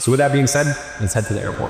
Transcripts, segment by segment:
So with that being said, let's head to the airport.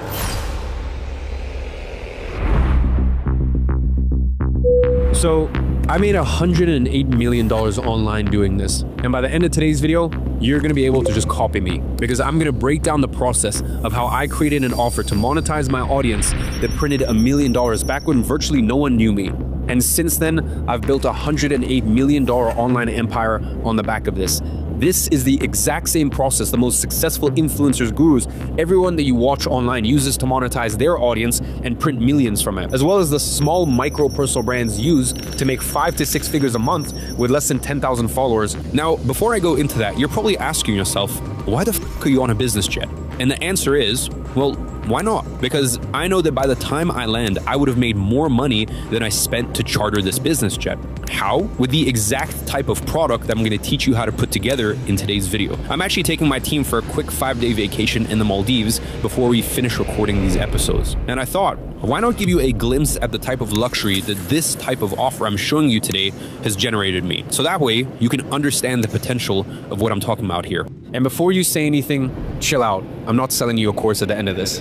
So I made $108 million online doing this. And by the end of today's video, you're gonna be able to just copy me, because I'm gonna break down the process of how I created an offer to monetize my audience that printed $1 million back when virtually no one knew me. And since then, I've built a $108 million online empire on the back of this. This is the exact same process the most successful influencers, gurus, everyone that you watch online uses to monetize their audience and print millions from it, as well as the small micro personal brands use to make 5 to 6 figures a month with less than 10,000 followers. Now, before I go into that, you're probably asking yourself, why the f are you on a business jet? And the answer is, well, why not? Because I know that by the time I land, I would have made more money than I spent to charter this business jet. How? With the exact type of product that I'm going to teach you how to put together in today's video. I'm actually taking my team for a quick 5-day vacation in the Maldives before we finish recording these episodes. And I thought, why not give you a glimpse at the type of luxury that this type of offer I'm showing you today has generated me. So that way you can understand the potential of what I'm talking about here. And before you say anything, chill out. I'm not selling you a course at the end of this.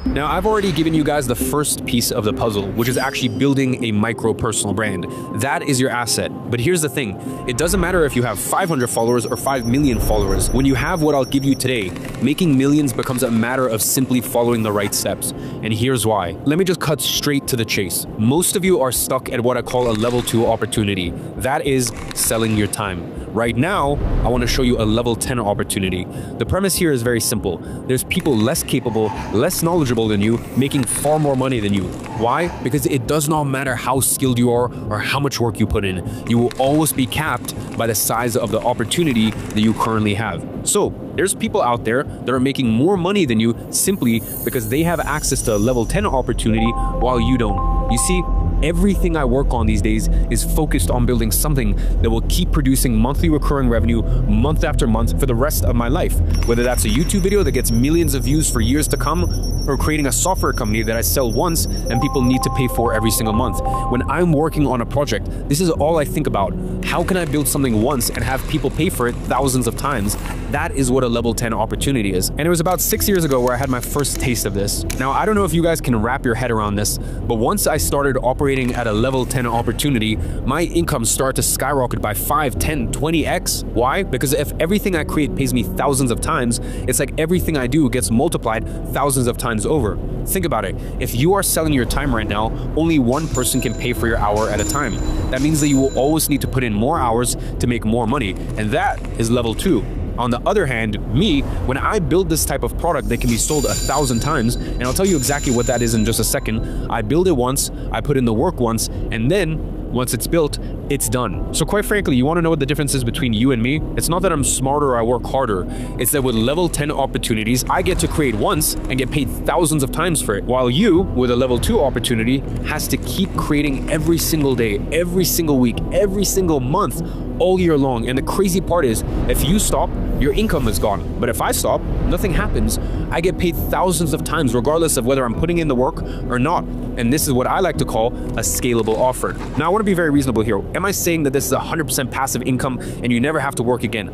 Now, I've already given you guys the first piece of the puzzle, which is actually building a micro personal brand. That is your asset. But here's the thing. It doesn't matter if you have 500 followers or 5 million followers. When you have what I'll give you today, making millions becomes a matter of simply following the right steps. And here's why. Let me just cut straight to the chase. Most of you are stuck at what I call a level 2 opportunity. That is selling your time. Right now, I want to show you a level 10 opportunity. The premise here is very simple. There's people less capable, less knowledgeable than you, making far more money than you. Why? Because it does not matter how skilled you are or how much work you put in. You will always be capped by the size of the opportunity that you currently have. So there's people out there that are making more money than you simply because they have access to a level 10 opportunity while you don't. You see, everything I work on these days is focused on building something that will keep producing monthly recurring revenue month after month for the rest of my life. Whether that's a YouTube video that gets millions of views for years to come, or creating a software company that I sell once and people need to pay for every single month. When I'm working on a project, this is all I think about. How can I build something once and have people pay for it thousands of times? That is what a level 10 opportunity is. And it was about 6 years ago where I had my first taste of this. Now, I don't know if you guys can wrap your head around this, but once I started operating at a level 10 opportunity, my income started to skyrocket by 5, 10, 20x. Why? Because if everything I create pays me thousands of times, it's like everything I do gets multiplied thousands of times over. Think about it. If you are selling your time right now, only one person can pay for your hour at a time. That means that you will always need to put in more hours to make more money, and that is level 2. On the other hand, me, when I build this type of product that can be sold 1,000 times, and I'll tell you exactly what that is in just a second, I build it once, I put in the work once, and then once it's built, it's done. So quite frankly, you want to know what the difference is between you and me? It's not that I'm smarter or I work harder. It's that with level 10 opportunities, I get to create once and get paid thousands of times for it. While you, with a level 2 opportunity, has to keep creating every single day, every single week, every single month, all year long. And the crazy part is, if you stop, your income is gone. But if I stop, nothing happens. I get paid thousands of times, regardless of whether I'm putting in the work or not. And this is what I like to call a scalable offer. Now, I want to be very reasonable here. Am I saying that this is 100% passive income and you never have to work again?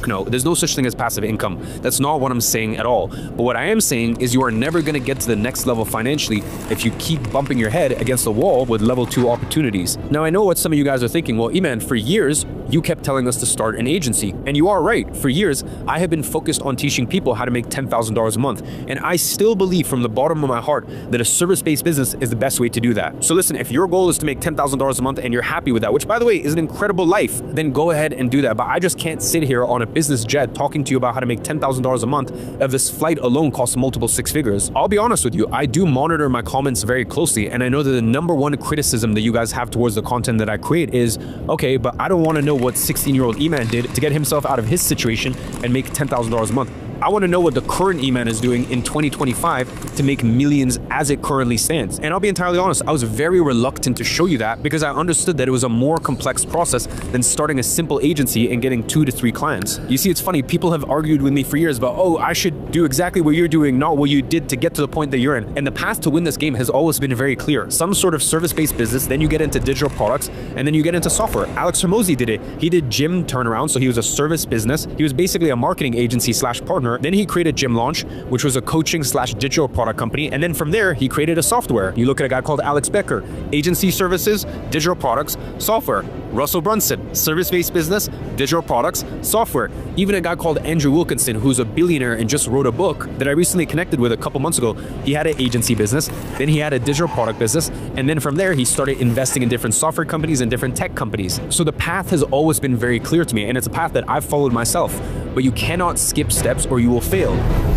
No, there's no such thing as passive income. That's not what I'm saying at all. But what I am saying is you are never going to get to the next level financially if you keep bumping your head against the wall with level 2 opportunities. Now, I know what some of you guys are thinking. Well, Iman, for years, you kept telling us to start an agency. And you are right. For years, I have been focused on teaching people how to make $10,000 a month. And I still believe from the bottom of my heart that a service-based business is the best way to do that. So listen, if your goal is to make $10,000 a month and you're happy with that, which by the way is an incredible life, then go ahead and do that. But I just can't sit here on a business jet talking to you about how to make $10,000 a month if this flight alone costs multiple 6 figures. I'll be honest with you, I do monitor my comments very closely, and I know that the #1 criticism that you guys have towards the content that I create is, okay, but I don't want to know what 16-year-old Iman did to get himself out of his situation and make $10,000 a month. I want to know what the current Iman is doing in 2025 to make millions as it currently stands. And I'll be entirely honest, I was very reluctant to show you that because I understood that it was a more complex process than starting a simple agency and getting 2 to 3 clients. You see, it's funny, people have argued with me for years about, oh, I should do exactly what you're doing, not what you did to get to the point that you're in. And the path to win this game has always been very clear. Some sort of service-based business, then you get into digital products, and then you get into software. Alex Hormozi did it. He did gym turnaround, so he was a service business. He was basically a marketing agency slash partner. Then he created Gym Launch, which was a coaching slash digital product company. And then from there, he created a software. You look at a guy called Alex Becker, agency services, digital products, software. Russell Brunson, service-based business, digital products, software. Even a guy called Andrew Wilkinson, who's a billionaire and just wrote a book that I recently connected with a couple months ago. He had an agency business, then he had a digital product business, and then from there, he started investing in different software companies and different tech companies. So the path has always been very clear to me, and it's a path that I've followed myself. But you cannot skip steps or you will fail.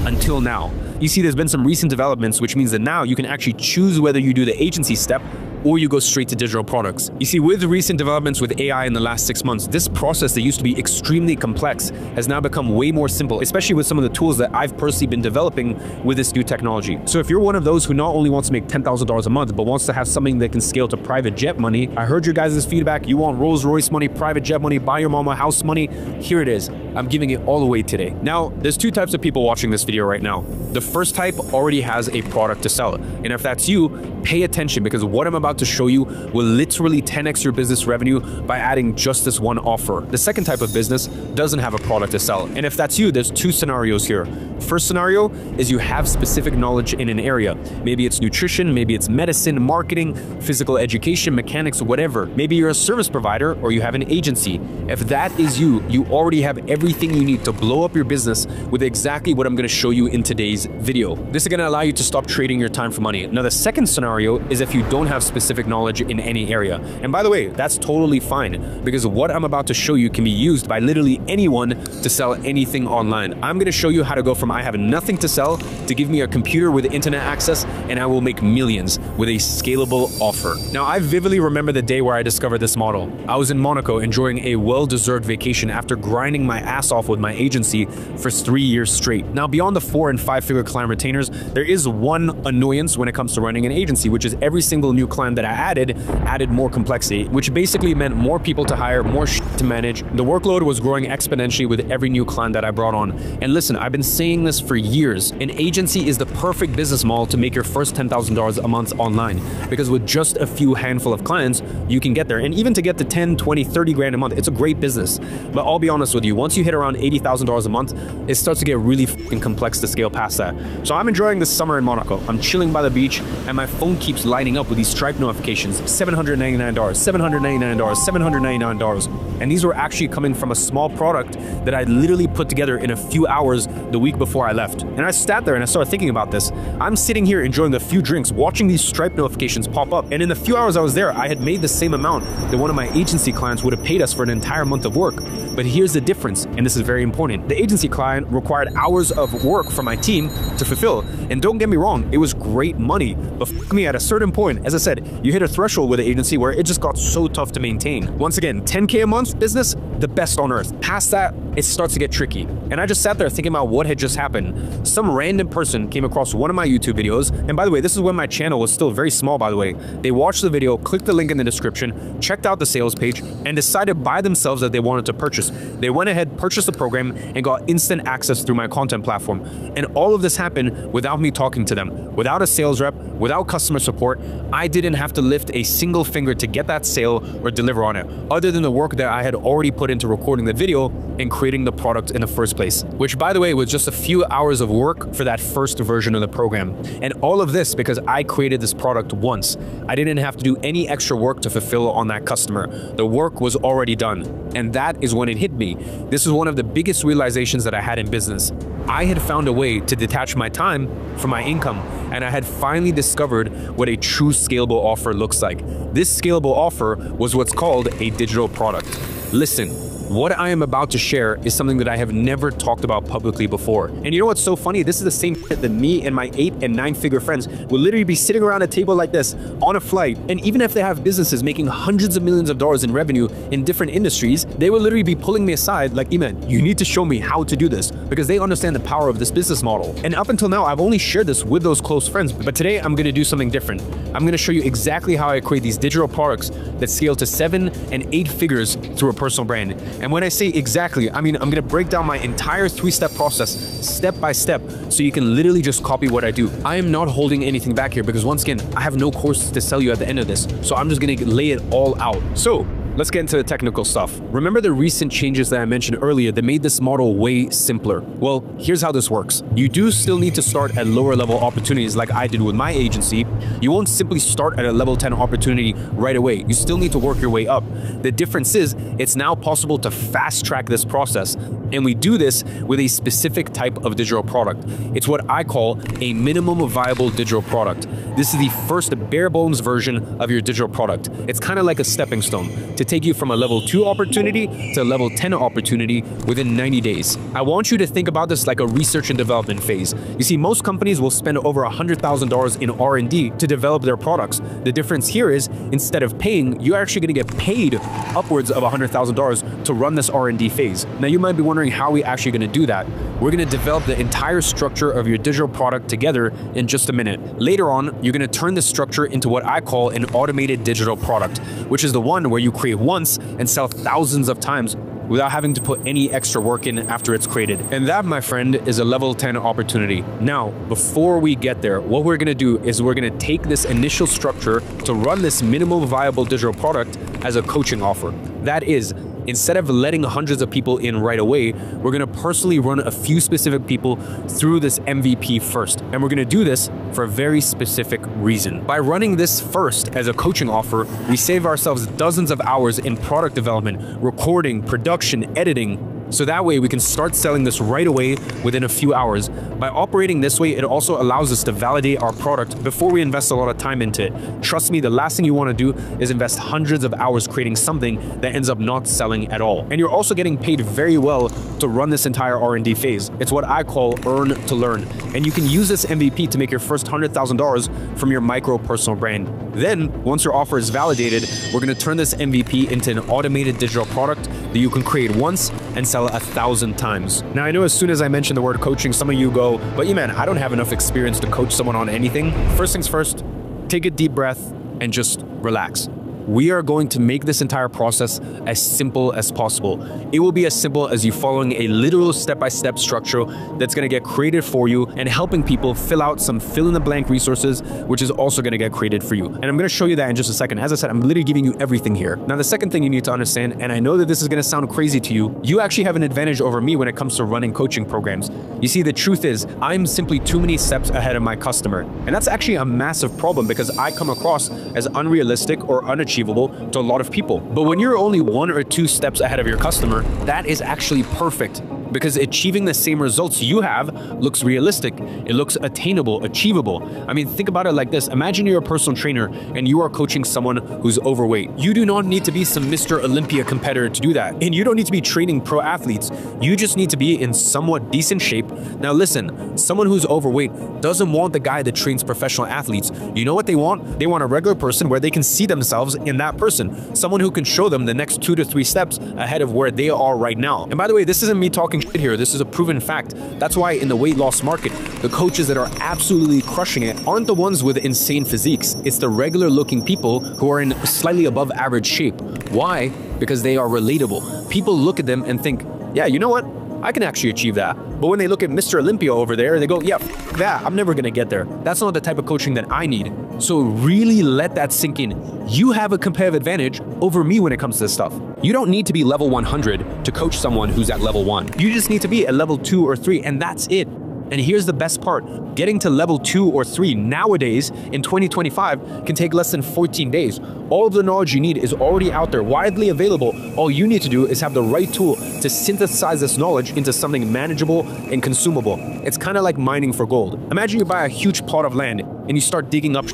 Until now. You see, there's been some recent developments, which means that now you can actually choose whether you do the agency step or you go straight to digital products. You see, with the recent developments with AI in the last 6 months, this process that used to be extremely complex has now become way more simple, especially with some of the tools that I've personally been developing with this new technology. So if you're one of those who not only wants to make $10,000 a month, but wants to have something that can scale to private jet money, I heard your guys' feedback. You want Rolls Royce money, private jet money, buy your mama house money. Here it is. I'm giving it all away today. Now, there's 2 types of people watching this video right now. The first type already has a product to sell. And if that's you, pay attention because what I'm about to show you will literally 10x your business revenue by adding just this one offer. The second type of business doesn't have a product to sell. And if that's you, there's 2 scenarios here. First scenario is you have specific knowledge in an area. Maybe it's nutrition, maybe it's medicine, marketing, physical education, mechanics, whatever. Maybe you're a service provider or you have an agency. If that is you, you already have everything you need to blow up your business with exactly what I'm going to show you in today's video. This is going to allow you to stop trading your time for money. Now, the second scenario is if you don't have specific knowledge in any area. And by the way, that's totally fine because what I'm about to show you can be used by literally anyone to sell anything online. I'm going to show you how to go from I have nothing to sell to give me a computer with internet access and I will make millions with a scalable offer. Now, I vividly remember the day where I discovered this model. I was in Monaco enjoying a well-deserved vacation after grinding my ass off with my agency for 3 years straight. Now, beyond the 4 and 5 figure client retainers, there is one annoyance when it comes to running an agency, which is every single new client that I added more complexity, which basically meant more people to hire, more shit to manage. The workload was growing exponentially with every new client that I brought on. And listen, I've been saying this for years. An agency is the perfect business model to make your first $10,000 a month online because with just a few handful of clients, you can get there. And even to get to 10, 20, 30 grand a month, it's a great business. But I'll be honest with you, once you hit around $80,000 a month, it starts to get really fucking complex to scale past that. So I'm enjoying this summer in Monaco. I'm chilling by the beach and my phone keeps lighting up with these Stripe notifications. $799, $799, $799. And these were actually coming from a small product that I literally put together in a few hours the week before I left. And I sat there and I started thinking about this. I'm sitting here enjoying a few drinks, watching these Stripe notifications pop up. And in the few hours I was there, I had made the same amount that one of my agency clients would have paid us for an entire month of work. But here's the difference, and this is very important. The agency client required hours of work from my team to fulfill. And don't get me wrong, it was great money. But fuck me, at a certain point, as I said, you hit a threshold with the agency where it just got so tough to maintain. Once again, 10K a month business, the best on earth. Past that, it starts to get tricky. And I just sat there thinking about what had just happened. Some random person came across one of my YouTube videos. And by the way, this is when my channel was still very small, by the way. They watched the video, clicked the link in the description, checked out the sales page, and decided by themselves that they wanted to purchase. They went ahead, purchased the program, and got instant access through my content platform. And all of this happened without me talking to them, without a sales rep, without customer support. I didn't have to lift a single finger to get that sale or deliver on it, other than the work that I had already put into recording the video and creating the product in the first place, which by the way was just a few hours of work for that first version of the program. And all of this because I created this product once. I didn't have to do any extra work to fulfill on that customer. The work was already done. And that is when it hit me. This is one of the biggest realizations that I had in business. I had found a way to detach my time from my income, and I had finally discovered what a true scalable offer looks like. This scalable offer was what's called a digital product. Listen, What I am about to share is something that I have never talked about publicly before. And you know what's so funny? This is the same shit that me and my 8 and 9 figure friends will literally be sitting around a table like this on a flight. And even if they have businesses making hundreds of millions of dollars in revenue in different industries, they will literally be pulling me aside like, Iman, you need to show me how to do this, because they understand the power of this business model. And up until now, I've only shared this with those close friends. But today I'm going to do something different. I'm going to show you exactly how I create these digital products that scale to 7 and 8 figures through a personal brand. And when I say exactly, I mean, I'm going to break down my entire 3-step process, step by step, so you can literally just copy what I do. I am not holding anything back here because, once again, I have no course to sell you at the end of this. So I'm just going to lay it all out. So let's get into the technical stuff. Remember the recent changes that I mentioned earlier that made this model way simpler? Well, here's how this works. You do still need to start at lower level opportunities like I did with my agency. You won't simply start at a level 10 opportunity right away. You still need to work your way up. The difference is it's now possible to fast track this process. And we do this with a specific type of digital product. It's what I call a minimum viable digital product. This is the first bare bones version of your digital product. It's kind of like a stepping stone to take you from a level 2 opportunity to a level 10 opportunity within 90 days. I want you to think about this like a research and development phase. You see, most companies will spend over $100,000 in R&D to develop their products. The difference here is, instead of paying, you're actually going to get paid upwards of $100,000 to run this R&D phase. Now, you might be wondering, how are we actually going to do that? We're going to develop the entire structure of your digital product together in just a minute. Later on, you're going to turn this structure into what I call an automated digital product, which is the one where you create once and sell thousands of times without having to put any extra work in after it's created. And that, my friend, is a level 10 opportunity. Now, before we get there, what we're gonna do is we're gonna take this initial structure to run this minimum viable digital product as a coaching offer. That is, instead of letting hundreds of people in right away, we're gonna personally run a few specific people through this MVP first. And we're gonna do this for a very specific reason. By running this first as a coaching offer, we save ourselves dozens of hours in product development, recording, production, editing, so that way we can start selling this right away within a few hours. By operating this way, it also allows us to validate our product before we invest a lot of time into it. Trust me, the last thing you want to do is invest hundreds of hours creating something that ends up not selling at all. And you're also getting paid very well to run this entire R&D phase. It's what I call earn to learn. And you can use this MVP to make your first $100,000 from your micro personal brand. Then, once your offer is validated, we're going to turn this MVP into an automated digital product that you can create once and sell 1,000 times. Now, I know as soon as I mention the word coaching, some of you go, but Iman, I don't have enough experience to coach someone on anything. First things first, take a deep breath and just relax. We are going to make this entire process as simple as possible. It will be as simple as you following a literal step-by-step structure that's going to get created for you and helping people fill out some fill-in-the-blank resources, which is also going to get created for you. And I'm going to show you that in just a second. As I said, I'm literally giving you everything here. Now, the second thing you need to understand, and I know that this is going to sound crazy to you, you actually have an advantage over me when it comes to running coaching programs. You see, the truth is, I'm simply too many steps ahead of my customer. And that's actually a massive problem because I come across as unrealistic or unachievable to a lot of people. But when you're only 1 or 2 steps ahead of your customer, that is actually perfect, because achieving the same results you have looks realistic. It looks attainable, achievable. I mean, think about it like this. Imagine you're a personal trainer and you are coaching someone who's overweight. You do not need to be some Mr. Olympia competitor to do that. And you don't need to be training pro athletes. You just need to be in somewhat decent shape. Now listen, someone who's overweight doesn't want the guy that trains professional athletes. You know what they want? They want a regular person where they can see themselves in that person. Someone who can show them the next 2 to 3 steps ahead of where they are right now. And by the way, this isn't me talking shit here. This is a proven fact. That's why in the weight loss market, the coaches that are absolutely crushing it aren't the ones with insane physiques. It's the regular looking people who are in slightly above average shape. Why? Because they are relatable. People look at them and think, yeah, you know what? I can actually achieve that. But when they look at Mr. Olympia over there, they go, yeah, f that. I'm never gonna get there. That's not the type of coaching that I need. So really let that sink in. You have a competitive advantage over me when it comes to this stuff. You don't need to be level 100 to coach someone who's at level 1. You just need to be at level 2 or 3, and that's it. And here's the best part. Getting to level 2 or 3 nowadays in 2025 can take less than 14 days. All of the knowledge you need is already out there, widely available. All you need to do is have the right tool to synthesize this knowledge into something manageable and consumable. It's kind of like mining for gold. Imagine you buy a huge plot of land and you start digging up.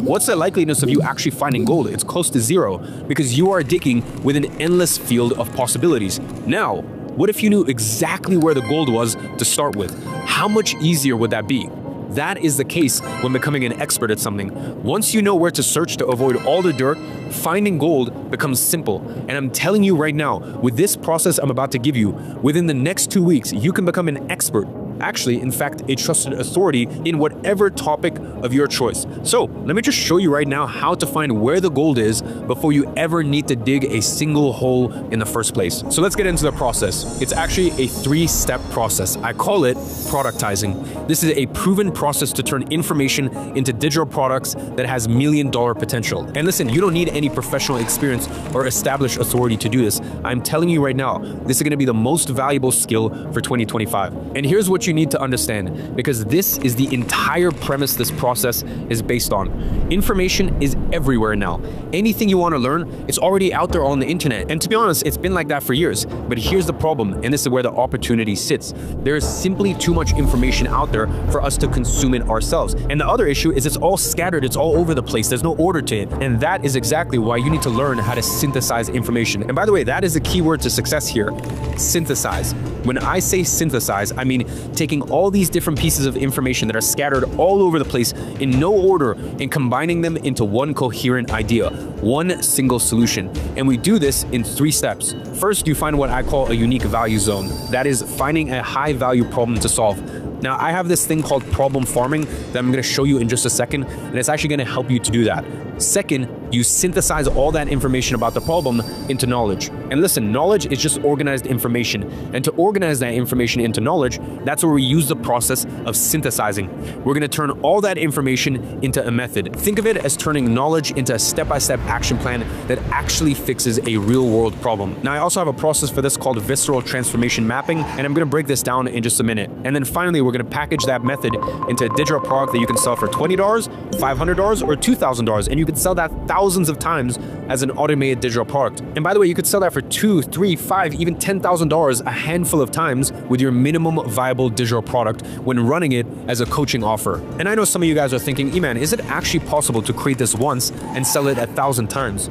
what's the likeliness of you actually finding gold? It's close to zero, because you are digging with an endless field of possibilities. Now, what if you knew exactly where the gold was to start with? How much easier would that be? That is the case when becoming an expert at something. Once you know where to search to avoid all the dirt, finding gold becomes simple. And I'm telling you right now, with this process I'm about to give you, within the next 2 weeks, you can become an expert. Actually, in fact, a trusted authority in whatever topic of your choice. So let me just show you right now how to find where the gold is before you ever need to dig a single hole in the first place. So let's get into the process. It's actually a 3-step process. I call it productizing. This is a proven process to turn information into digital products that has million-dollar potential. And listen, you don't need any professional experience or established authority to do this. I'm telling you right now, this is going to be the most valuable skill for 2025. And here's what you need to understand, because this is the entire premise this process is based on. Information is everywhere now. Anything you want to learn, it's already out there on the internet. And to be honest, it's been like that for years. But here's the problem, and this is where the opportunity sits. There is simply too much information out there for us to consume it ourselves. And the other issue is it's all scattered, it's all over the place, there's no order to it. And that is exactly why you need to learn how to synthesize information. And by the way, that is the key word to success here, synthesize. When I say synthesize, I mean taking all these different pieces of information that are scattered all over the place in no order and combining them into one coherent idea, one single solution. And we do this in 3 steps. First, you find what I call a unique value zone. That is finding a high value problem to solve. Now, I have this thing called problem farming that I'm going to show you in just a second, and it's actually going to help you to do that. Second, you synthesize all that information about the problem into knowledge. And listen, knowledge is just organized information. And to organize that information into knowledge, that's where we use the process of synthesizing. We're going to turn all that information into a method. Think of it as turning knowledge into a step-by-step action plan that actually fixes a real-world problem. Now, I also have a process for this called visceral transformation mapping, and I'm going to break this down in just a minute. And then finally, we're going to package that method into a digital product that you can sell for $20, $500, or $2,000. And you can sell that thousands of times as an automated digital product. And by the way, you could sell that for $2, $3, $5, even $10,000 a handful of times with your minimum viable digital product when running it as a coaching offer. And I know some of you guys are thinking, Iman, is it actually possible to create this once and sell it 1,000 times?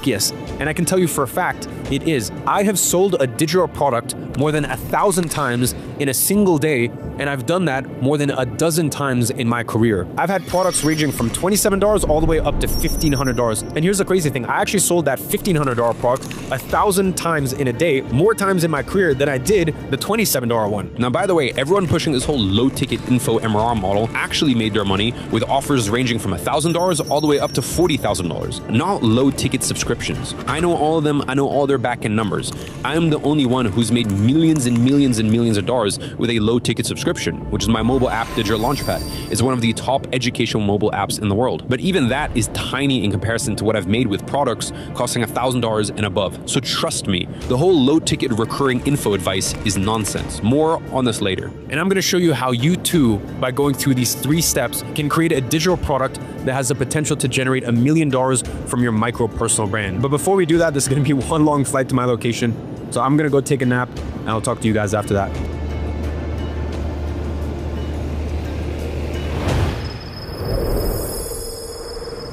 Yes. And I can tell you for a fact, it is. I have sold a digital product more than 1,000 times in a single day, and I've done that more than a dozen times in my career. I've had products ranging from $27 all the way up to $1,500. And here's the crazy thing, I actually sold that $1,500 product 1,000 times in a day, more times in my career than I did the $27 one. Now, by the way, everyone pushing this whole low-ticket info MRR model actually made their money with offers ranging from $1,000 all the way up to $40,000, not low-ticket subscriptions. I know all of them, I know all their back-end numbers. I'm the only one who's made millions and millions and millions of dollars with a low-ticket subscription, which is my mobile app, Digital Launchpad. It's one of the top educational mobile apps in the world. But even that is tiny in comparison to what I've made with products costing $1,000 and above. So trust me, the whole low-ticket recurring info advice is nonsense. More on this later. And I'm going to show you how you too, by going through these 3 steps, can create a digital product that has the potential to generate $1 million from your micro personal brand. But before we do that, this is going to be one long flight to my location. So I'm going to go take a nap, and I'll talk to you guys after that.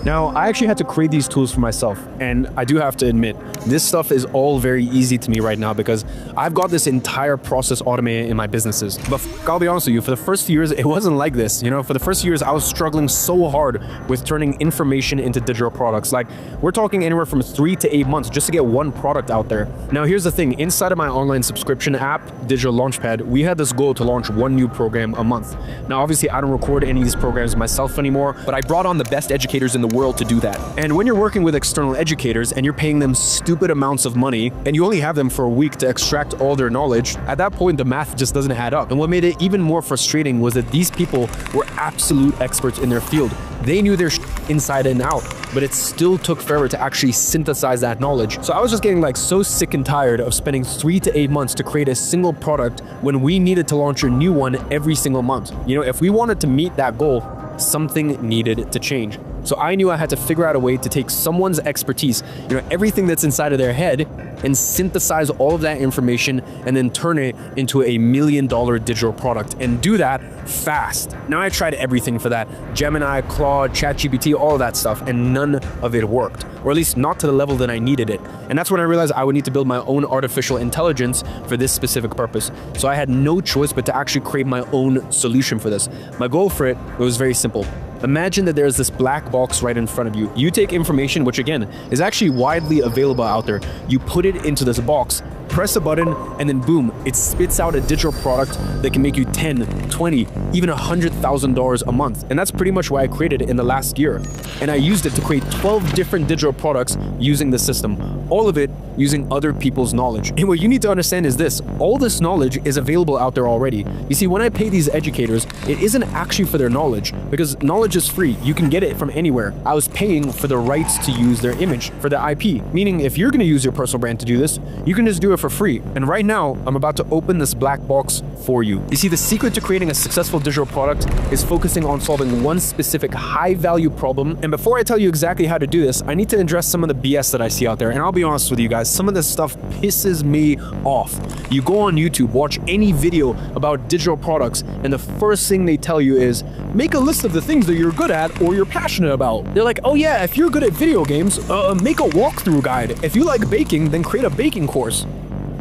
Now, I actually had to create these tools for myself, and I do have to admit, this stuff is all very easy to me right now because I've got this entire process automated in my businesses. But I'll be honest with you, for the first few years, it wasn't like this. You know, for the first few years, I was struggling so hard with turning information into digital products. Like, we're talking anywhere from 3 to 8 months just to get one product out there. Now, here's the thing. Inside of my online subscription app, Digital Launchpad, we had this goal to launch 1 new program a month. Now, obviously, I don't record any of these programs myself anymore, but I brought on the best educators in the world to do that. And when you're working with external educators and you're paying them stupid amounts of money and you only have them for a week to extract all their knowledge, at that point the math just doesn't add up. And what made it even more frustrating was that these people were absolute experts in their field. They knew their inside and out, but it still took forever to actually synthesize that knowledge. So I was just getting like so sick and tired of spending 3 to 8 months to create a single product when we needed to launch a new one every single month. You know, if we wanted to meet that goal, something needed to change. So I knew I had to figure out a way to take someone's expertise, you know, everything that's inside of their head, and synthesize all of that information and then turn it into a $1 million digital product, and do that fast. Now, I tried everything for that: Gemini, Claude, ChatGPT, all of that stuff, and none of it worked, or at least not to the level that I needed it. And that's when I realized I would need to build my own artificial intelligence for this specific purpose. So I had no choice but to actually create my own solution for this. My goal for it was very simple. Imagine that there's this black box right in front of you. You take information, which again is actually widely available out there. You put it into this box, press a button, and then boom, it spits out a digital product that can make you $10, $20, even $100,000 a month. And that's pretty much why I created it in the last year. And I used it to create 12 different digital products using the system, all of it using other people's knowledge. And what you need to understand is this: all this knowledge is available out there already. You see, when I pay these educators, it isn't actually for their knowledge, because knowledge is free. You can get it from anywhere. I was paying for the rights to use their image, for the IP. Meaning, if you're gonna use your personal brand to do this, you can just do it for free. And right now, I'm about to open this black box for you. You see, the secret to creating a successful digital product is focusing on solving one specific high-value problem. And before I tell you exactly how to do this, I need to address some of the BS that I see out there. And I'll be honest with you guys, some of this stuff pisses me off. You go on YouTube, watch any video about digital products, and the first thing they tell you is, make a list of the things that you're good at or you're passionate about. They're like, oh yeah, if you're good at video games, make a walkthrough guide. If you like baking, then create a baking course.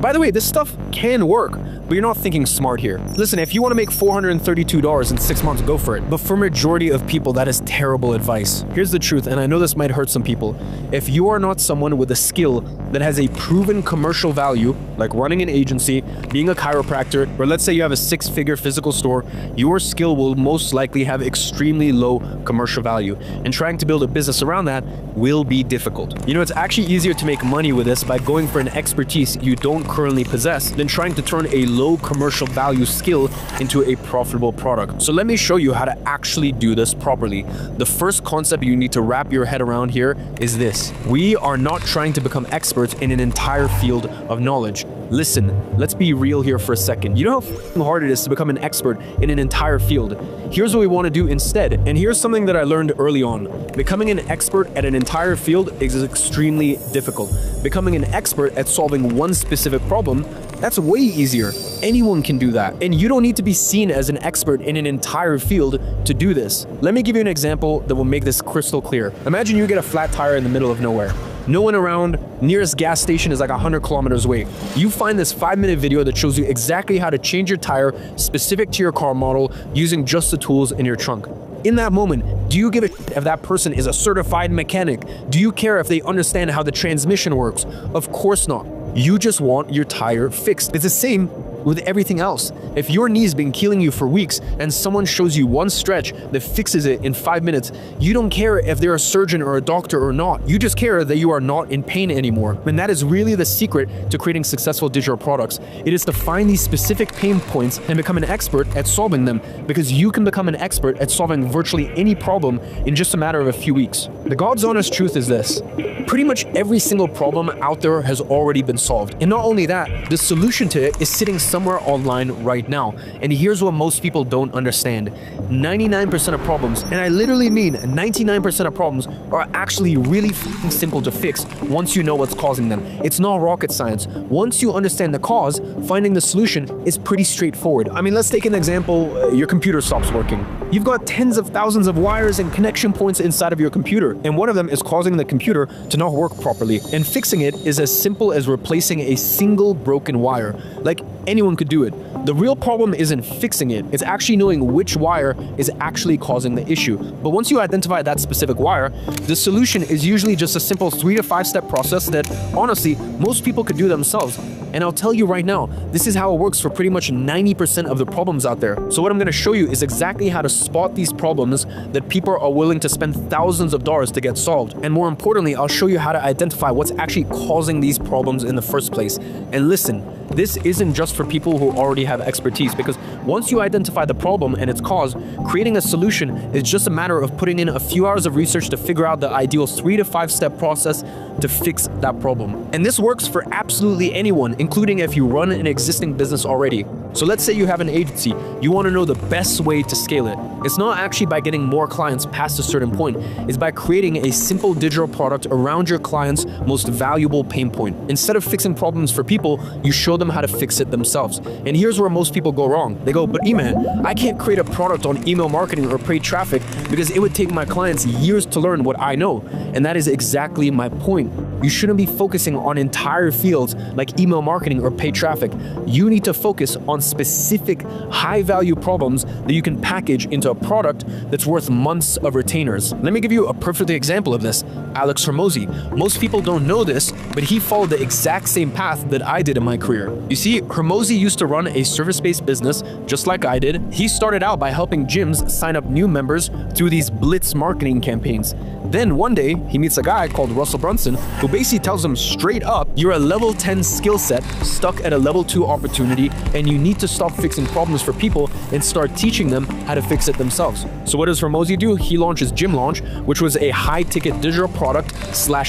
By the way, this stuff can work, but you're not thinking smart here. Listen, if you want to make $432 in 6 months, go for it. But for majority of people, that is terrible advice. Here's the truth, and I know this might hurt some people. If you are not someone with a skill that has a proven commercial value, like running an agency, being a chiropractor, or let's say you have a 6-figure physical store, your skill will most likely have extremely low commercial value. And trying to build a business around that will be difficult. You know, it's actually easier to make money with this by going for an expertise you don't currently possess than trying to turn a low commercial value skill into a profitable product. So let me show you how to actually do this properly. The first concept you need to wrap your head around here is this: we are not trying to become experts in an entire field of knowledge. Listen, let's be real here for a second. You know how hard it is to become an expert in an entire field? Here's what we want to do instead, and here's something that I learned early on. Becoming an expert at an entire field is extremely difficult. Becoming an expert at solving one specific problem, that's way easier. Anyone can do that. And you don't need to be seen as an expert in an entire field to do this. Let me give you an example that will make this crystal clear. Imagine you get a flat tire in the middle of nowhere. No one around, nearest gas station is like 100 kilometers away. You find this 5-minute video that shows you exactly how to change your tire specific to your car model using just the tools in your trunk. In that moment, do you give a shit if that person is a certified mechanic? Do you care if they understand how the transmission works? Of course not. You just want your tire fixed. It's the same with everything else. If your knee's been killing you for weeks and someone shows you one stretch that fixes it in 5 minutes, you don't care if they're a surgeon or a doctor or not. You just care that you are not in pain anymore. And that is really the secret to creating successful digital products. It is to find these specific pain points and become an expert at solving them, because you can become an expert at solving virtually any problem in just a matter of a few weeks. The God's honest truth is this: pretty much every single problem out there has already been solved. And not only that, the solution to it is sitting somewhere online right now. And here's what most people don't understand. 99% of problems, and I literally mean 99% of problems, are actually really simple to fix once you know what's causing them. It's not rocket science. Once you understand the cause, finding the solution is pretty straightforward. I mean, let's take an example. Your computer stops working. You've got tens of thousands of wires and connection points inside of your computer, and one of them is causing the computer to not work properly. And fixing it is as simple as replacing a single broken wire. Like, anyone could do it. The real problem isn't fixing it, it's actually knowing which wire is actually causing the issue. But once you identify that specific wire, the solution is usually just a simple 3 to 5 step process that, honestly, most people could do themselves. And I'll tell you right now, this is how it works for pretty much 90% of the problems out there. So what I'm going to show you is exactly how to spot these problems that people are willing to spend thousands of dollars to get solved. And more importantly, I'll show you how to identify what's actually causing these problems in the first place. And listen, this isn't just for people who already have expertise, because once you identify the problem and its cause, creating a solution is just a matter of putting in a few hours of research to figure out the ideal 3 to 5 step process to fix that problem. And this works for absolutely anyone, including if you run an existing business already. So let's say you have an agency, you want to know the best way to scale it. It's not actually by getting more clients past a certain point, it's by creating a simple digital product around your client's most valuable pain point. Instead of fixing problems for people, you show them how to fix it themselves. And here's where most people go wrong. They go, but Iman, I can't create a product on email marketing or paid traffic because it would take my clients years to learn what I know. And that is exactly my point. You shouldn't be focusing on entire fields like email marketing or paid traffic. You need to focus on specific high-value problems that you can package into a product that's worth months of retainers. Let me give you a perfect example of this. Alex Hormozi. Most people don't know this, but he followed the exact same path that I did in my career. You see, Hormozi used to run a service-based business just like I did. He started out by helping gyms sign up new members through these blitz marketing campaigns. Then one day, he meets a guy called Russell Brunson who basically tells him straight up, you're a level 10 skill set stuck at a level 2 opportunity, and you need to stop fixing problems for people and start teaching them how to fix it themselves. So what does Hormozi do? He launches Gym Launch, which was a high-ticket digital product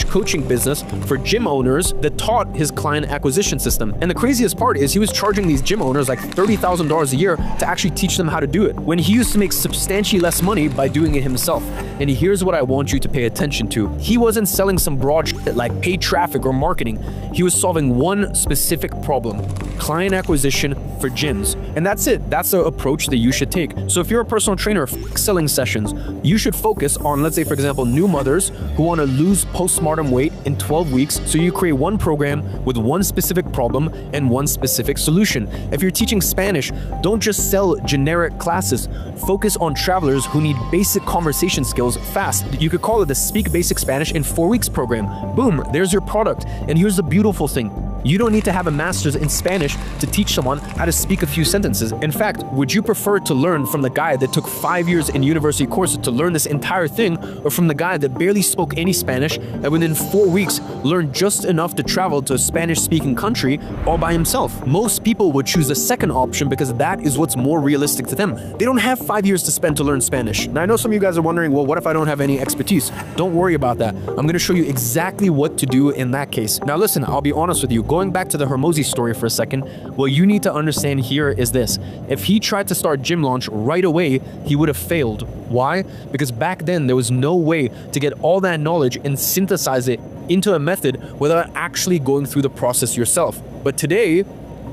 / coaching business for gym owners that taught his client acquisition system. And the craziest part is he was charging these gym owners like $30,000 a year to actually teach them how to do it, when he used to make substantially less money by doing it himself. And here's what I want you to pay attention to. He wasn't selling some broad shit like paid traffic or marketing. He was solving one specific problem: client acquisition for gyms. And that's it. That's the approach that you should take. So if you're a personal trainer, selling sessions, you should focus on, let's say for example, new mothers who want to lose postpartum weight in 12 weeks. So you create one program with one specific problem and one specific solution. If you're teaching Spanish, don't just sell generic classes. Focus on travelers who need basic conversation skills fast. You could call it the Speak Basic Spanish in 4 weeks program. Boom, there's your product. And here's the beautiful thing. You don't need to have a master's in Spanish to teach someone how to speak a few sentences. In fact, would you prefer to learn from the guy that took 5 years in university courses to learn this entire thing, or from the guy that barely spoke any Spanish and within 4 weeks learned just enough to travel to a Spanish-speaking country all by himself? Most people would choose the second option because that is what's more realistic to them. They don't have 5 years to spend to learn Spanish. Now, I know some of you guys are wondering, well, what if I don't have any expertise? Don't worry about that. I'm going to show you exactly what to do in that case. Now, listen, I'll be honest with you. Going back to the Hormozi story for a second, what you need to understand here is this. If he tried to start Gym Launch right away, he would have failed. Why? Because back then there was no way to get all that knowledge and synthesize it into a method without actually going through the process yourself. But today,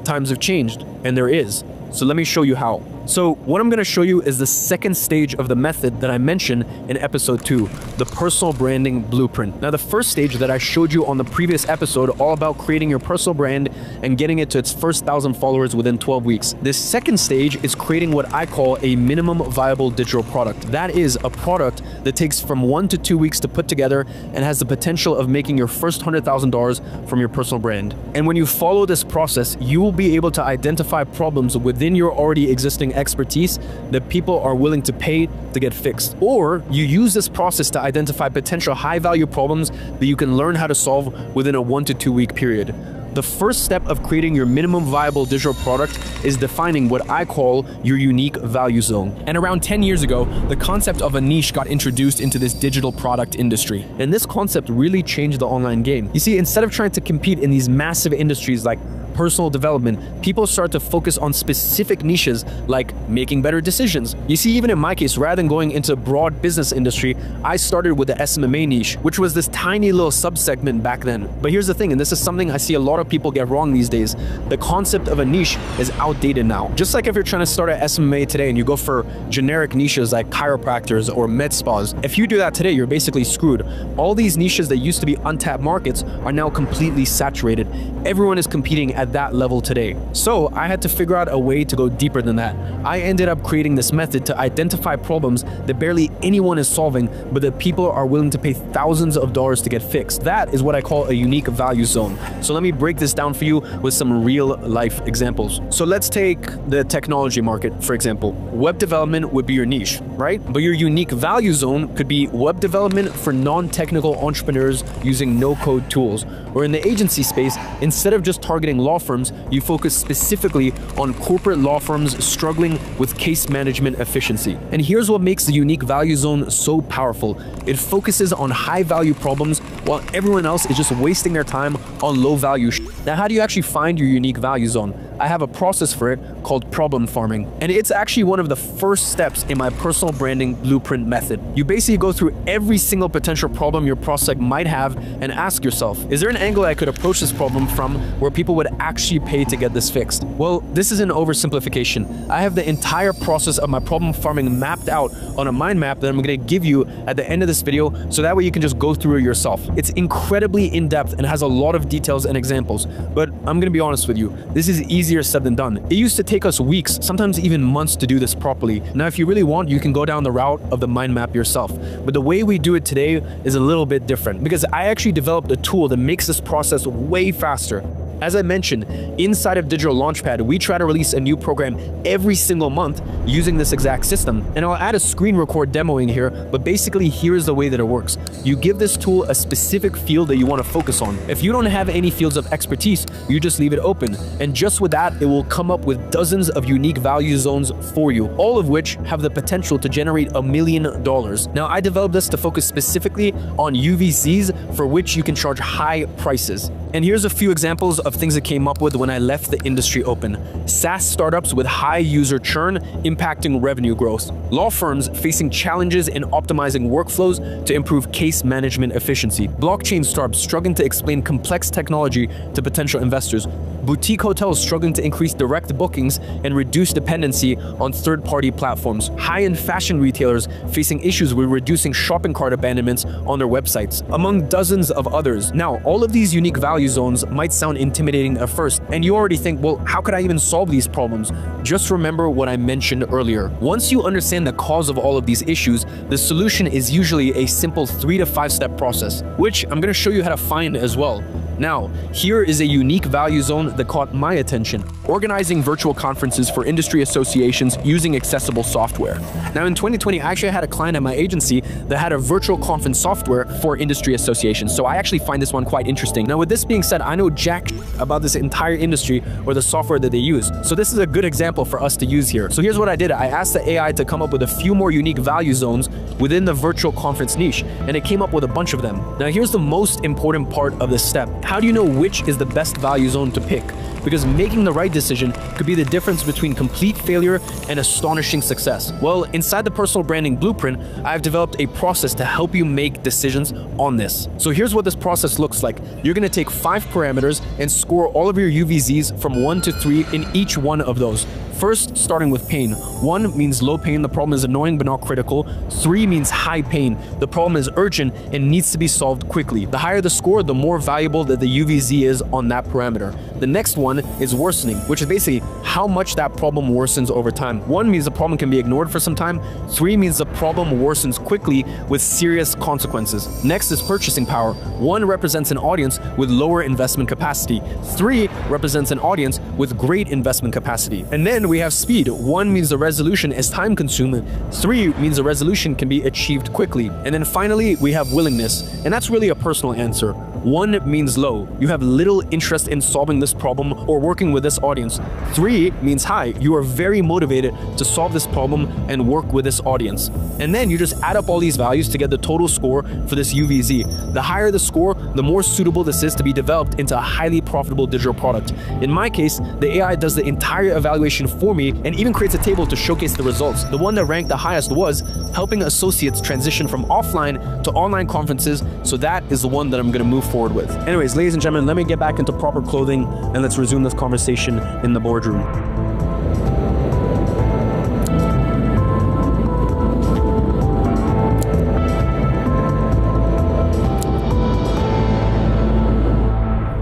times have changed, and there is. So let me show you how. So what I'm going to show you is the second stage of the method that I mentioned in episode 2, the personal branding blueprint. Now, the first stage that I showed you on the previous episode, all about creating your personal brand and getting it to its first 1,000 followers within 12 weeks. This second stage is creating what I call a minimum viable digital product. That is a product that takes from 1 to 2 weeks to put together and has the potential of making your first $100,000 from your personal brand. And when you follow this process, you will be able to identify problems within your already existing expertise that people are willing to pay to get fixed. Or you use this process to identify potential high-value problems that you can learn how to solve within a 1 to 2 week period. The first step of creating your minimum viable digital product is defining what I call your unique value zone. And around 10 years ago, the concept of a niche got introduced into this digital product industry. And this concept really changed the online game. You see, instead of trying to compete in these massive industries like personal development, people start to focus on specific niches like making better decisions. You see, even in my case, rather than going into broad business industry, I started with the SMMA niche, which was this tiny little subsegment back then. But here's the thing, and this is something I see a lot of people get wrong these days. The concept of a niche is outdated now. Just like if you're trying to start an SMMA today and you go for generic niches like chiropractors or med spas, if you do that today, you're basically screwed. All these niches that used to be untapped markets are now completely saturated. Everyone is competing at that level today. So I had to figure out a way to go deeper than that. I ended up creating this method to identify problems that barely anyone is solving, but that people are willing to pay thousands of dollars to get fixed. That is what I call a unique value zone. So let me break this down for you with some real life examples. So let's take the technology market, for example. Web development would be your niche, right? But your unique value zone could be web development for non-technical entrepreneurs using no-code tools. Or in the agency space, instead of just targeting law firms, you focus specifically on corporate law firms struggling with case management efficiency. And here's what makes the unique value zone so powerful. It focuses on high-value problems while everyone else is just wasting their time on low-value shit. Now, how do you actually find your unique value zone? I have a process for it called problem farming. And it's actually one of the first steps in my personal branding blueprint method. You basically go through every single potential problem your prospect might have and ask yourself, is there an angle I could approach this problem from where people would actually pay to get this fixed? Well, this is an oversimplification. I have the entire process of my problem farming mapped out on a mind map that I'm going to give you at the end of this video, so that way you can just go through it yourself. It's incredibly in-depth and has a lot of details and examples, but I'm going to be honest with you, this is easier said than done. It used to take us weeks, sometimes even months to do this properly. Now, if you really want, you can go down the route of the mind map yourself. But the way we do it today is a little bit different because I actually developed a tool that makes this process way faster. As I mentioned, inside of Digital Launchpad, we try to release a new program every single month using this exact system. And I'll add a screen record demo in here, but basically here's the way that it works. You give this tool a specific field that you want to focus on. If you don't have any fields of expertise, you just leave it open. And just with that, it will come up with dozens of unique value zones for you, all of which have the potential to generate $1 million. Now, I developed this to focus specifically on UVCs for which you can charge high prices. And here's a few examples of things that came up with when I left the industry open. SaaS startups with high user churn impacting revenue growth. Law firms facing challenges in optimizing workflows to improve case management efficiency. Blockchain startups struggling to explain complex technology to potential investors. Boutique hotels struggling to increase direct bookings and reduce dependency on third-party platforms. High-end fashion retailers facing issues with reducing shopping cart abandonments on their websites, among dozens of others. Now, all of these unique value zones might sound intimidating at first, and you already think, well, how could I even solve these problems? Just remember what I mentioned earlier. Once you understand the cause of all of these issues, the solution is usually a simple 3 to 5 step process, which I'm going to show you how to find as well. Now, here is a unique value zone that caught my attention. Organizing virtual conferences for industry associations using accessible software. Now, in 2020, I actually had a client at my agency that had a virtual conference software for industry associations, so I actually find this one quite interesting. Now, with this being said, I know jack about this entire industry or the software that they use, so this is a good example for us to use here. So here's what I did. I asked the AI to come up with a few more unique value zones within the virtual conference niche, and it came up with a bunch of them. Now, here's the most important part of this step. How do you know which is the best value zone to pick? Because making the right decision could be the difference between complete failure and astonishing success. Well, inside the personal branding blueprint, I've developed a process to help you make decisions on this. So here's what this process looks like. You're going to take 5 parameters and score all of your UVZs from 1 to 3 in each one of those. First, starting with pain. 1 means low pain, the problem is annoying but not critical. 3 means high pain, the problem is urgent and needs to be solved quickly. The higher the score, the more valuable that the UVZ is on that parameter. The next one is worsening, which is basically how much that problem worsens over time. 1 means the problem can be ignored for some time. 3 means the problem worsens quickly with serious consequences. Next is purchasing power. 1 represents an audience with lower investment capacity. 3 represents an audience with great investment capacity. And then we have speed. 1 means the resolution is time consuming. 3 means the resolution can be achieved quickly. And then finally, we have willingness. And that's really a personal answer. 1 means low. You have little interest in solving this problem or working with this audience. 3 means high. You are very motivated to solve this problem and work with this audience. And then you just add up all these values to get the total score for this UVZ. The higher the score, the more suitable this is to be developed into a highly profitable digital product. In my case, the AI does the entire evaluation for me and even creates a table to showcase the results. The one that ranked the highest was helping associates transition from offline to online conferences, so that is the one that I'm going to move forward with. Anyways, ladies and gentlemen, let me get back into proper clothing and let's resume this conversation in the boardroom.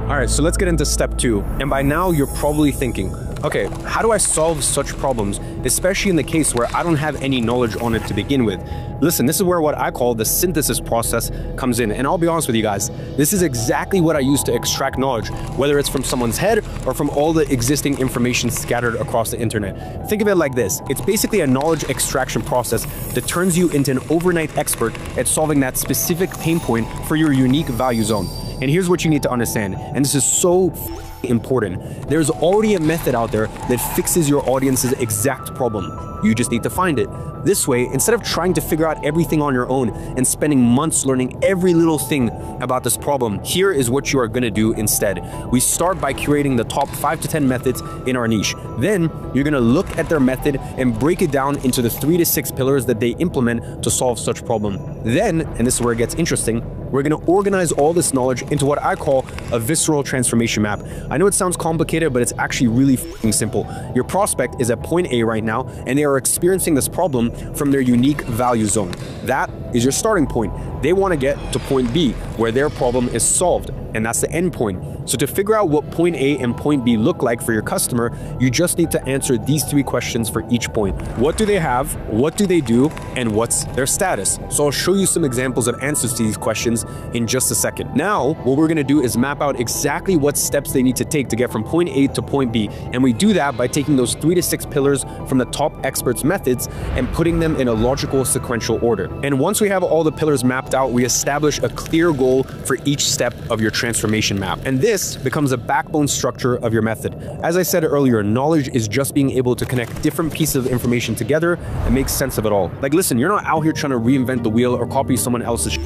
Alright, so let's get into step 2. And by now, you're probably thinking, okay, how do I solve such problems, especially in the case where I don't have any knowledge on it to begin with? Listen, this is where what I call the synthesis process comes in. And I'll be honest with you guys, this is exactly what I use to extract knowledge, whether it's from someone's head or from all the existing information scattered across the internet. Think of it like this. It's basically a knowledge extraction process that turns you into an overnight expert at solving that specific pain point for your unique value zone. And here's what you need to understand, and this is so important. There's already a method out there that fixes your audience's exact problem. You just need to find it. This way, instead of trying to figure out everything on your own and spending months learning every little thing about this problem, here is what you are going to do instead. We start by curating the top 5 to 10 methods in our niche. Then you're going to look at their method and break it down into the 3 to 6 pillars that they implement to solve such problem. Then, and this is where it gets interesting, we're going to organize all this knowledge into what I call a visceral transformation map. I know it sounds complicated, but it's actually really f***ing simple. Your prospect is at point A right now, and they are experiencing this problem from their unique value zone. That is your starting point. They want to get to point B, where their problem is solved, and that's the end point. So to figure out what point A and point B look like for your customer, you just need to answer these 3 questions for each point. What do they have? What do they do? And what's their status? So I'll show you some examples of answers to these questions in just a second. Now, what we're going to do is map out exactly what steps they need to take to get from point A to point B. And we do that by taking those 3 to 6 pillars from the top experts' methods and putting them in a logical sequential order. And once we have all the pillars mapped out, we establish a clear goal for each step of your transformation map. And this becomes a backbone structure of your method. As I said earlier, knowledge is just being able to connect different pieces of information together and make sense of it all. Like, listen, you're not out here trying to reinvent the wheel or copy someone else's shit.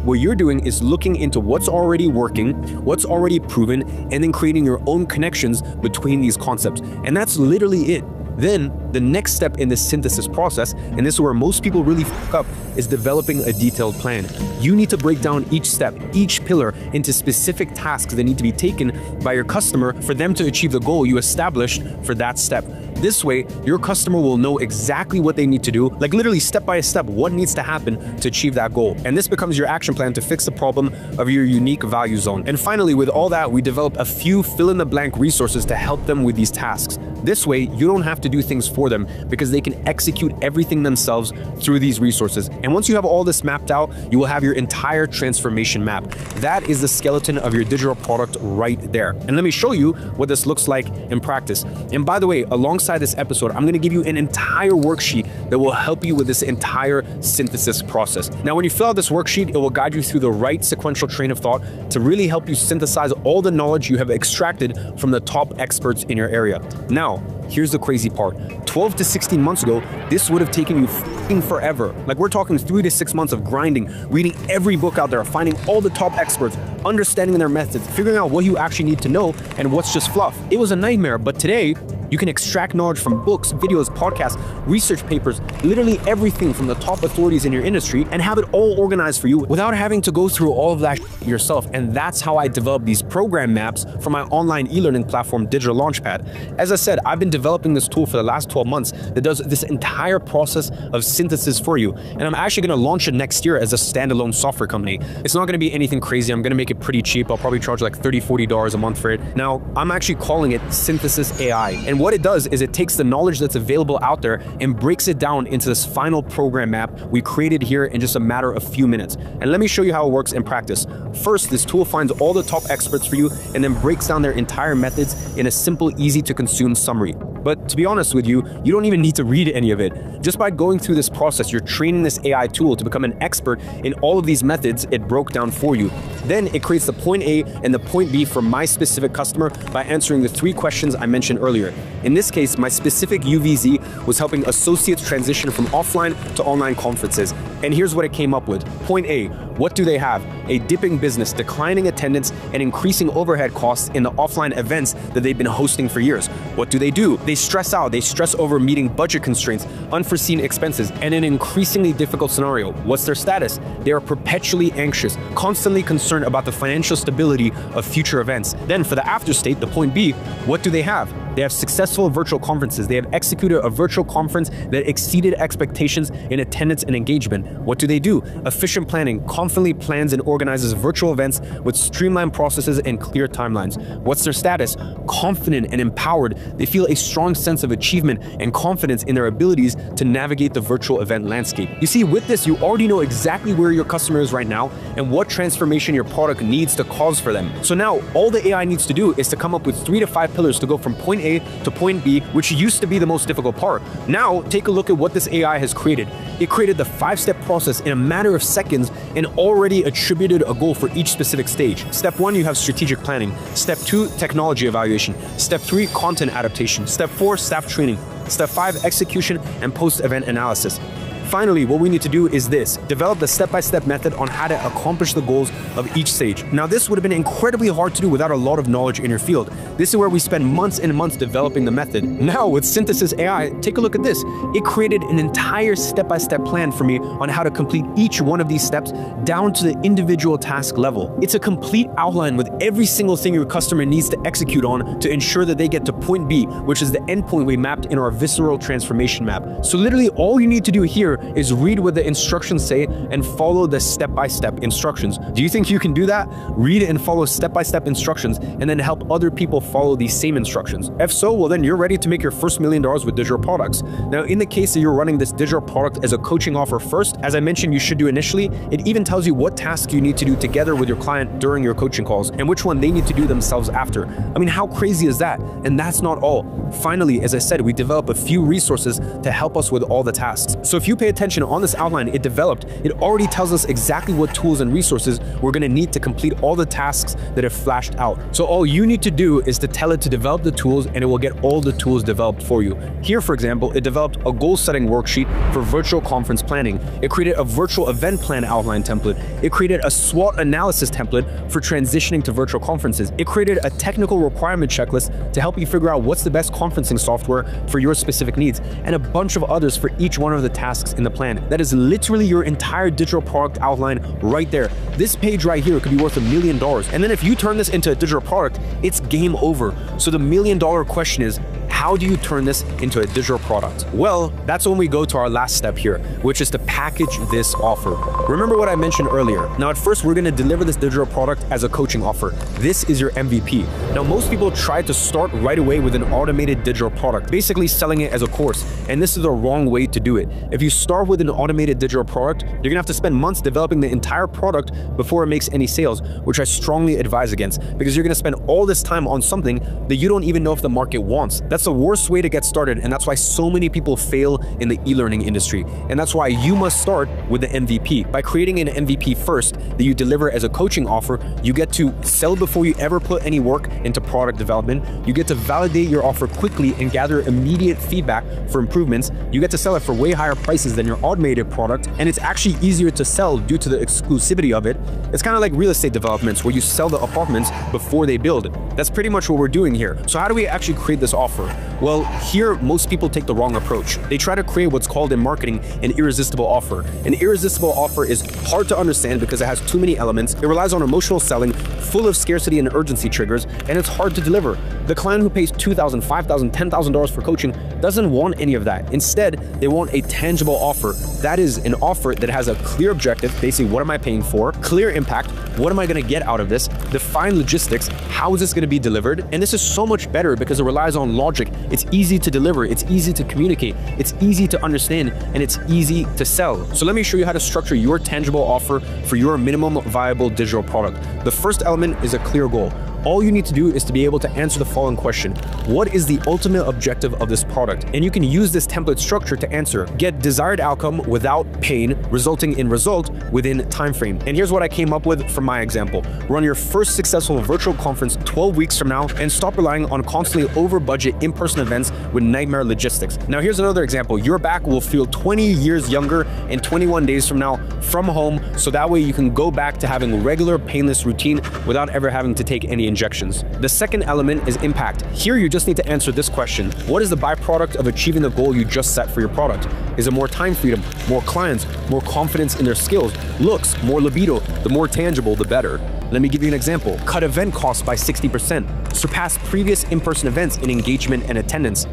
What you're doing is looking into what's already working, what's already proven, and then creating your own connections between these concepts. And that's literally it. Then, the next step in this synthesis process, and this is where most people really fuck up, is developing a detailed plan. You need to break down each step, each pillar, into specific tasks that need to be taken by your customer for them to achieve the goal you established for that step. This way, your customer will know exactly what they need to do, like literally step by step, what needs to happen to achieve that goal. And this becomes your action plan to fix the problem of your unique value zone. And finally, with all that, we develop a few fill-in-the-blank resources to help them with these tasks. This way, you don't have to do things for them because they can execute everything themselves through these resources. And once you have all this mapped out, you will have your entire transformation map. That is the skeleton of your digital product right there. And let me show you what this looks like in practice. And by the way, alongside this episode, I'm going to give you an entire worksheet that will help you with this entire synthesis process. Now, when you fill out this worksheet, it will guide you through the right sequential train of thought to really help you synthesize all the knowledge you have extracted from the top experts in your area. Now, here's the crazy part. 12 to 16 months ago, this would have taken you f***ing forever. Like, we're talking 3 to 6 months of grinding, reading every book out there, finding all the top experts, understanding their methods, figuring out what you actually need to know and what's just fluff. It was a nightmare, but today, you can extract knowledge from books, videos, podcasts, research papers, literally everything from the top authorities in your industry and have it all organized for you without having to go through all of that yourself. And that's how I developed these program maps for my online e-learning platform, Digital Launchpad. As I said, I've been developing this tool for the last 12 months that does this entire process of synthesis for you. And I'm actually going to launch it next year as a standalone software company. It's not going to be anything crazy. I'm going to make it pretty cheap. I'll probably charge like $30, $40 a month for it. Now, I'm actually calling it Synthesis AI. And what it does is it takes the knowledge that's available out there and breaks it down into this final program map we created here in just a matter of few minutes. And let me show you how it works in practice. First, this tool finds all the top experts for you and then breaks down their entire methods in a simple, easy to consume summary. But to be honest with you, you don't even need to read any of it. Just by going through this process, you're training this AI tool to become an expert in all of these methods it broke down for you. Then it creates the point A and the point B for my specific customer by answering the 3 questions I mentioned earlier. In this case, my specific UVZ was helping associates transition from offline to online conferences. And here's what it came up with. Point A, what do they have? A dipping business, declining attendance, and increasing overhead costs in the offline events that they've been hosting for years. What do? They stress out. They stress over meeting budget constraints, unforeseen expenses, and an increasingly difficult scenario. What's their status? They are perpetually anxious, constantly concerned about the financial stability of future events. Then for the after state, the point B, what do they have? They have successful virtual conferences. They have executed a virtual conference that exceeded expectations in attendance and engagement. What do? Efficient planning, confidently plans and organizes virtual events with streamlined processes and clear timelines. What's their status? Confident and empowered. They feel a strong sense of achievement and confidence in their abilities to navigate the virtual event landscape. You see, with this, you already know exactly where your customer is right now and what transformation your product needs to cause for them. So now all the AI needs to do is to come up with 3 to 5 pillars to go from point A A to point B, which used to be the most difficult part. Now, take a look at what this AI has created. It created the 5-step process in a matter of seconds and already attributed a goal for each specific stage. Step 1, you have strategic planning. Step 2, technology evaluation. Step 3, content adaptation. Step 4, staff training. Step 5, execution and post-event analysis. Finally, what we need to do is this: develop the step-by-step method on how to accomplish the goals of each stage. Now, this would have been incredibly hard to do without a lot of knowledge in your field. This is where we spend months and months developing the method. Now, with Synthesis AI, take a look at this. It created an entire step-by-step plan for me on how to complete each one of these steps down to the individual task level. It's a complete outline with every single thing your customer needs to execute on to ensure that they get to point B, which is the endpoint we mapped in our visceral transformation map. So literally all you need to do here is read what the instructions say and follow the step-by-step instructions. Do you think you can do that? Read and follow step-by-step instructions and then help other people follow these same instructions. If so, well then you're ready to make your first $1 million with digital products. Now, in the case that you're running this digital product as a coaching offer first, as I mentioned you should do initially, it even tells you what tasks you need to do together with your client during your coaching calls and which one they need to do themselves after. I mean, how crazy is that? And that's not all. Finally, as I said, we develop a few resources to help us with all the tasks. So if you pay attention on this outline it developed, it already tells us exactly what tools and resources we're going to need to complete all the tasks that have flashed out. So all you need to do is to tell it to develop the tools and it will get all the tools developed for you. Here, for example, it developed a goal-setting worksheet for virtual conference planning. It created a virtual event plan outline template. It created a SWOT analysis template for transitioning to virtual conferences. It created a technical requirement checklist to help you figure out what's the best conferencing software for your specific needs, and a bunch of others for each one of the tasks in the plan. That is literally your entire digital product outline right there. This page right here could be worth $1 million. And then if you turn this into a digital product, it's game over. So the $1 million question is, how do you turn this into a digital product? Well, that's when we go to our last step here, which is to package this offer. Remember what I mentioned earlier. Now, at first, we're going to deliver this digital product as a coaching offer. This is your MVP. Now, most people try to start right away with an automated digital product, basically selling it as a course. And this is the wrong way to do it. If you start with an automated digital product, you're going to have to spend months developing the entire product before it makes any sales, which I strongly advise against, because you're going to spend all this time on something that you don't even know if the market wants. That's the worst way to get started, and that's why so many people fail in the e-learning industry. And that's why you must start with the MVP. By creating an MVP first that you deliver as a coaching offer, you get to sell before you ever put any work into product development. You get to validate your offer quickly and gather immediate feedback for improvements. You get to sell it for way higher prices than your automated product, and it's actually easier to sell due to the exclusivity of it. It's kind of like real estate developments where you sell the apartments before they build. That's pretty much what we're doing here. So how do we actually create this offer? Well, here most people take the wrong approach. They try to create what's called in marketing an irresistible offer. An irresistible offer is hard to understand because it has too many elements. It relies on emotional selling, full of scarcity and urgency triggers, and it's hard to deliver. The client who pays $2,000, $5,000, $10,000 for coaching doesn't want any of that. Instead, they want a tangible offer. That is an offer that has a clear objective, basically what am I paying for, clear impact, what am I going to get out of this, define logistics, how is this going to be delivered, and this is so much better because it relies on logic. It's easy to deliver, it's easy to communicate, it's easy to understand, and it's easy to sell. So let me show you how to structure your tangible offer for your minimum viable digital product. The first element is a clear goal. All you need to do is to be able to answer the following question: what is the ultimate objective of this product? And you can use this template structure to answer. Get desired outcome without pain, resulting in result within time frame. And here's what I came up with from my example. Run your first successful virtual conference 12 weeks from now and stop relying on constantly over budget in-person events with nightmare logistics. Now here's another example. Your back will feel 20 years younger in 21 days from now from home, so that way you can go back to having regular painless routine without ever having to take any injections. The second element is impact. Here you just need to answer this question: what is the byproduct of achieving the goal you just set for your product? Is it more time freedom, more clients, more confidence in their skills, looks, more libido? The more tangible, the better. Let me give you an example. Cut event costs by 60%. Surpass previous in-person events in engagement and attendance.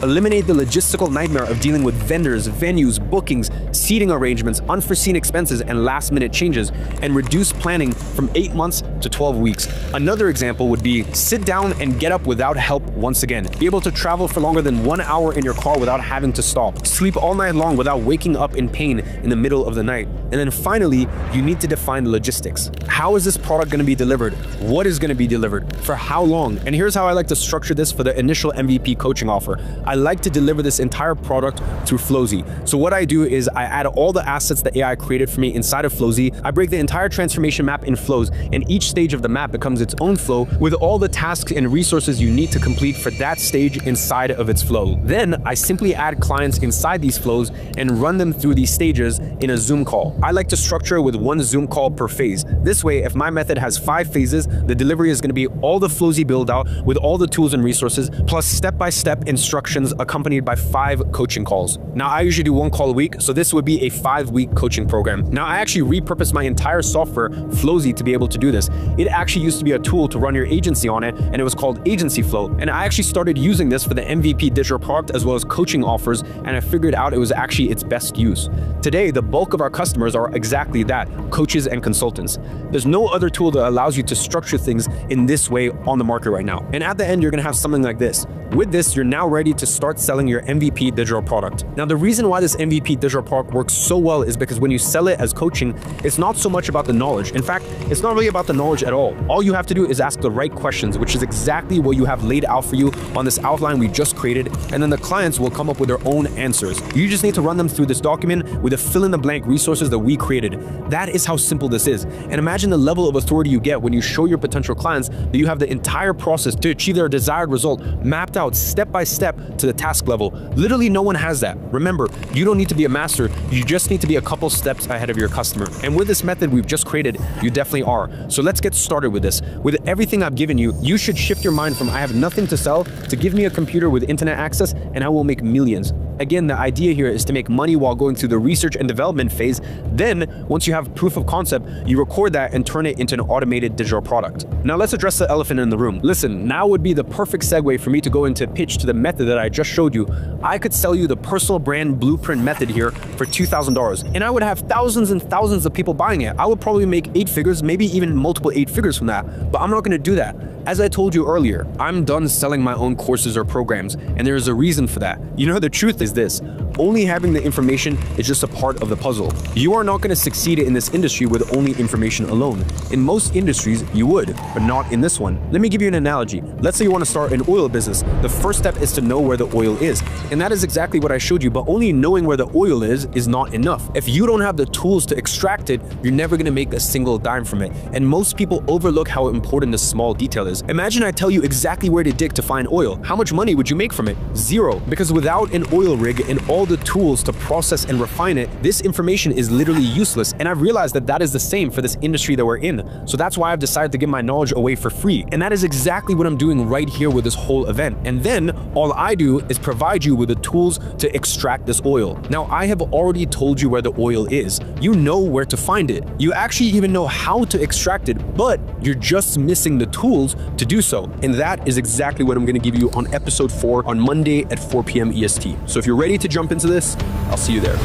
Eliminate the logistical nightmare of dealing with vendors, venues, bookings, seating arrangements, unforeseen expenses, and last-minute changes, and reduce planning from 8 months to 12 weeks. Another example would be sit down and get up without help once again. Be able to travel for longer than 1 hour in your car without having to stop. Sleep all night long without waking up in pain in the middle of the night. And then finally, you need to define the logistics. How is this product going to be delivered? What is going to be delivered? For how long? And here's how I like to structure this for the initial MVP coaching offer. I like to deliver this entire product through Flowzy. So what I do is I add all the assets that AI created for me inside of Flowzy. I break the entire transformation map in flows, and each stage of the map becomes its own flow with all the tasks and resources you need to complete for that stage inside of its flow. Then I simply add clients inside these flows and run them through these stages in a Zoom call. I like to structure with 1 Zoom call per phase. This way, if my method has 5 phases, the delivery is going to be all the Flowzy build out with all the tools and resources, plus step-by-step instructions accompanied by 5 coaching calls. Now, I usually do 1 call a week, so this would be a 5-week coaching program. Now, I actually repurposed my entire software, Flowzy, to be able to do this. It actually used to be a tool to run your agency on it, and it was called Agency Flow. And I actually started using this for the MVP digital product as well as coaching offers, and I figured out it was actually its best use. Today, the bulk of our customers are exactly that, coaches and consultants. There's no other tool that allows you to structure things in this way on the market right now. And at the end, you're going to have something like this. With this, you're now ready to start selling your MVP digital product. Now, the reason why this MVP digital product works so well is because when you sell it as coaching, it's not so much about the knowledge. In fact, it's not really about the knowledge at all. All you have to do is ask the right questions, which is exactly what you have laid out for you on this outline we just created, and then the clients will come up with their own answers. You just need to run them through this document with the fill-in-the-blank resources that we created. That is how simple this is. And imagine the level of authority you get when you show your potential clients that you have the entire process to achieve their desired result mapped out step by step to the task level. Literally no one has that. Remember, you don't need to be a master, you just need to be a couple steps ahead of your customer. And with this method we've just created, you definitely are. So let's get started with this. With everything I've given you, you should shift your mind from I have nothing to sell to give me a computer with internet access and I will make millions. Again, the idea here is to make money while going through the research and development phase. Then, once you have proof of concept, you record that and turn it into an automated digital product. Now let's address the elephant in the room. Listen, now would be the perfect segue for me to go into pitch to the method that I just showed you. I could sell you the personal brand blueprint method here for $2,000, and I would have thousands and thousands of people buying it. I would probably make 8 figures, maybe even multiple 8 figures from that, but I'm not gonna do that. As I told you earlier, I'm done selling my own courses or programs, and there is a reason for that. You know, the truth is this: only having the information is just a part of the puzzle. You are not going to succeed in this industry with only information alone. In most industries, you would, but not in this one. Let me give you an analogy. Let's say you want to start an oil business. The first step is to know where the oil is. And that is exactly what I showed you, but only knowing where the oil is not enough. If you don't have the tools to extract it, you're never going to make a single dime from it. And most people overlook how important this small detail is. Imagine I tell you exactly where to dig to find oil. How much money would you make from it? Zero. Because without an oil rig and all the tools to process and refine it, this information is literally useless. And I've realized that that is the same for this industry that we're in. So that's why I've decided to give my knowledge away for free. And that is exactly what I'm doing right here with this whole event. And then all I do is provide you with the tools to extract this oil. Now, I have already told you where the oil is. You know where to find it. You actually even know how to extract it, but you're just missing the tools to do so. And that is exactly what I'm going to give you on episode 4 on Monday at 4 p.m. EST. So if you're ready to jump into this, I'll see you there.